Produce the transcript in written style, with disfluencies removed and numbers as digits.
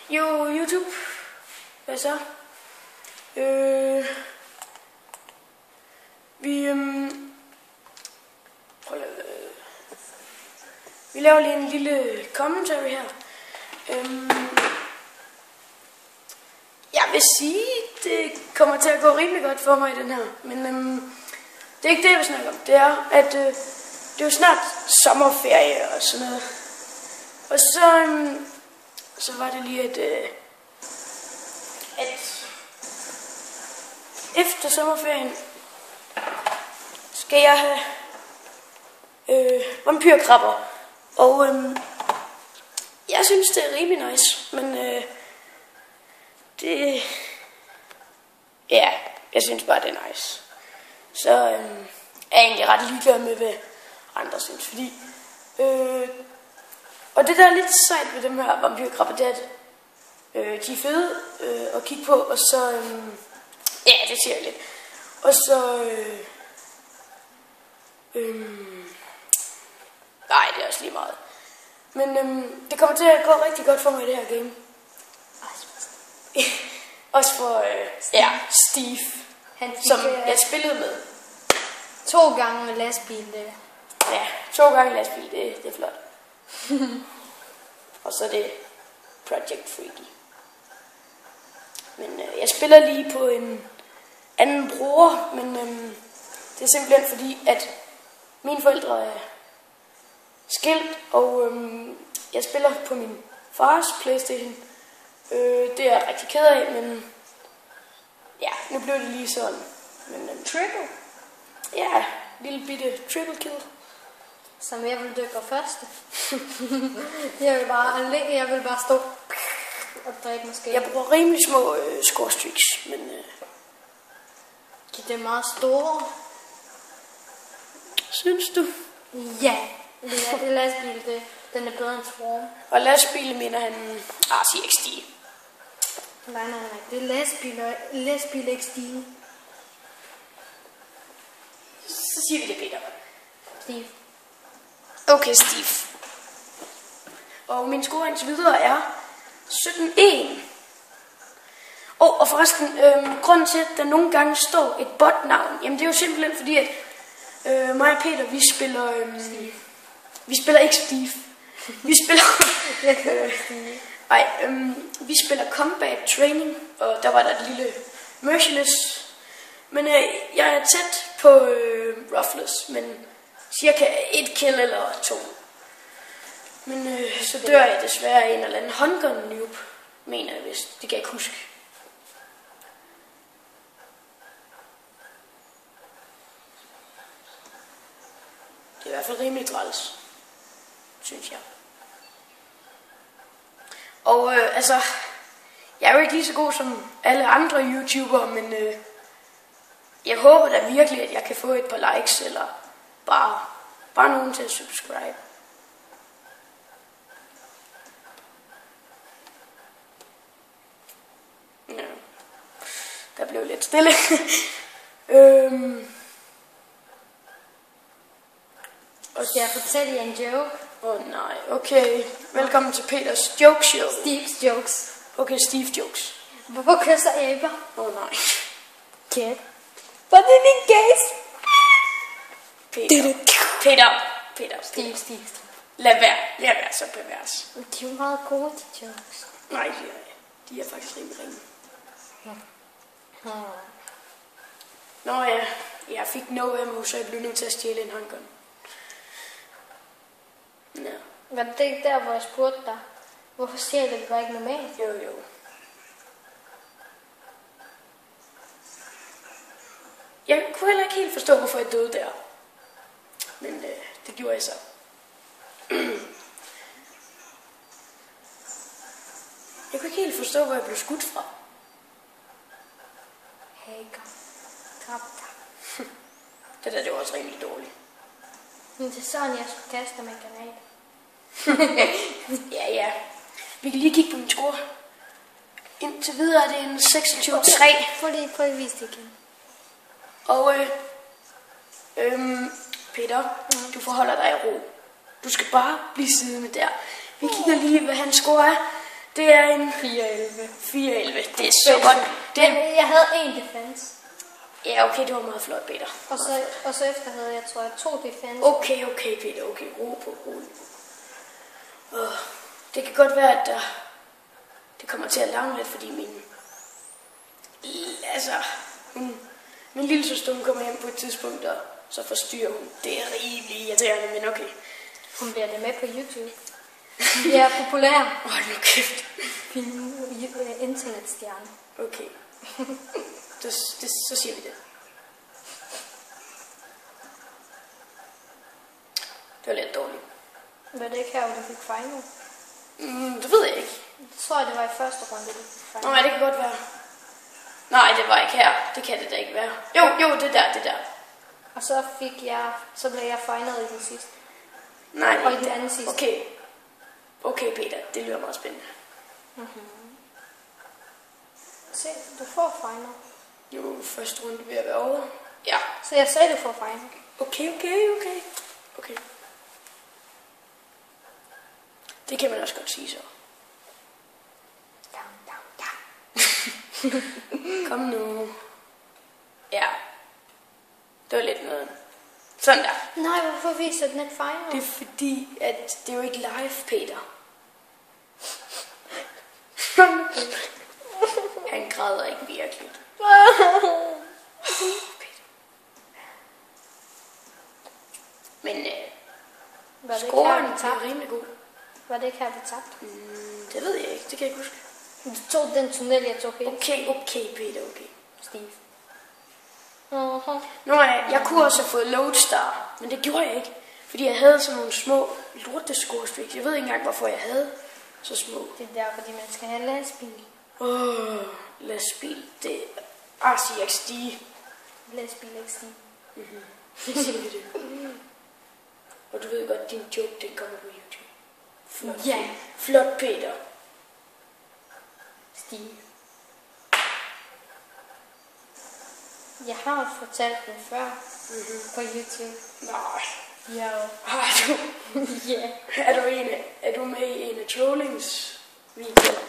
Jo, YouTube. Hvad så? Vi laver lige en lille commentary her. Jeg vil sige, det kommer til at gå rimelig godt for mig i den her. Men det er ikke det, jeg vil snakke om. Det er, at det er jo snart sommerferie og sådan noget. Og så var det lige, at efter sommerferien skal jeg have vampyrkrabber. Og jeg synes, det er rimelig nice, men jeg synes bare, det er nice. Så er jeg egentlig ret ligeglad med, hvad andre synes, fordi og det der er lidt sejt ved dem her vampyrkrabber, det er, at de er fede at kigge på, og så det siger jeg lidt. Og så nej, det er også lige meget. Men det kommer til at gå rigtig godt for mig i det her game. Også for Steve, som jeg spillede med. 2 gange med lastbil, det. Ja, 2 gange lastbil, det er flot. Og så er det Project Freaky. Men jeg spiller lige på en anden bror, men det er simpelthen fordi, at mine forældre er skilt, og jeg spiller på min fars PlayStation. Det er jeg rigtig ked af, men ja, nu blev det lige sådan. Men Triple? Ja, lille bitte triple kill. Som jeg vil dykke første. jeg vil bare stå og dræbe måske. Jeg bruger rimelig små score streaks, men det er meget store. Synes du? Ja, det er lastbil, den er bedre end Swarm. Og lastbil mener han RCXD. Nej, det er lastbil XD. Så siger vi det, Peter. Steve. Okay, Steve. Og min score indtil videre er 17-1. Og forresten, grunden til, at der nogle gange står et botnavn, jamen det er jo simpelthen fordi, at mig og Peter, vi spiller vi spiller ikke Steve. Vi spiller vi spiller Combat Training, og der var der et lille Merciless. Men jeg er tæt på Ruffles, men cirka 1 kill eller 2. Men så dør jeg desværre af en eller anden Hungun noob, mener jeg vist. Det kan jeg ikke huske. Det er i hvert fald rimelig træls, synes jeg. Og jeg er jo ikke lige så god som alle andre YouTubere, men jeg håber da virkelig, at jeg kan få et par likes, eller bare nogen til at subscribe. Ja. Der blev lidt stille. Og skal jeg fortælle jer en joke? Nej, okay. Velkommen til Peters Joke Show. Steve's jokes. Okay, Steve jokes. Hvorfor kysser aber? Nej. Cat. What did he guess? Peter. Steve. Lad være så pervers. De er jo meget gode, de jokes. Nej, de er faktisk rimelig ringe. Nå ja, jeg fik no ammo, så jeg blev nødt til at stjæle en håndgun. Ja. Var det ikke der, hvor jeg spurgte dig, hvorfor stjæler det bare ikke normalt? Jo. Jeg kunne heller ikke helt forstå, hvorfor jeg døde der. Men det gjorde jeg så. Jeg kunne ikke helt forstå, hvor jeg blev skudt fra. Hey, kom. Det var også rimelig dårligt. Men det er sådan, jeg skulle kaste med en granat. Ja. Vi kan lige kigge på min score. Indtil videre er det en 26-3. Prøv lige at vise det igen. Og Peter, du forholder dig i ro. Du skal bare blive siddende der. Vi kigger lige, hvad hans score er. Det er en 4-11. 4-11. Det er så godt. Men jeg havde 1 defense. Ja, okay, det var meget flot, Peter. Og så efter havde jeg, tror jeg, 2 defense. Okay, Peter, okay, ro på. Det kan godt være, at det kommer til at lange lidt, fordi min lille søster, hun kommer hjem på et tidspunkt, og så forstyrrer hun. Det er rimelig irriterende, men okay. Hun bliver det med på YouTube. Jeg er populær. Hold nu kæft. Internetstjerne. Okay. Så siger vi det. Det var lidt dårligt. Var det ikke her, hvor du fik final? Det ved jeg ikke. Det tror jeg, det var i første runde, du fik final. Nej, det kan godt være. Nej, det var ikke her. Det kan det da ikke være. Jo, det der. Og så blev jeg final i den sidste. Nej, og i den anden sidste. Okay, Peter, det lyder meget spændende. Se, du får final. Jo, første runde vil jeg være over. Ja. Så jeg sagde, du får final. Okay. Det kan man også godt sige så. Ja. Kom nu. Ja. Det var lidt noget. Sådan der. Nej, hvorfor viser den ikke final? Det er fordi, at det er jo ikke live, Peter. Han græder ikke virkelig. Men scoren er rimelig god. Var det ikke her, vi tabte? Det ved jeg ikke, det kan jeg ikke huske. Du tog den tunnel, jeg tog helt. Okay, Peter, okay. Steve. Jeg kunne også have fået Lodestar, men det gjorde jeg ikke. Fordi jeg havde sådan nogle små lortescorestreaks. Jeg ved ikke engang, hvorfor jeg havde så små. Det er der, fordi man skal have lastbil. Lastbil, det er RCXD. Lastbil XD. Det siger vi det. Og du ved godt, din joke, den kommer på YouTube. Flot, Ja. Flot, Peter. Steve. Jeg har også fortalt den før på YouTube. Nej. Ja. Har du? Ja. Er du med i en af Trollings videoer?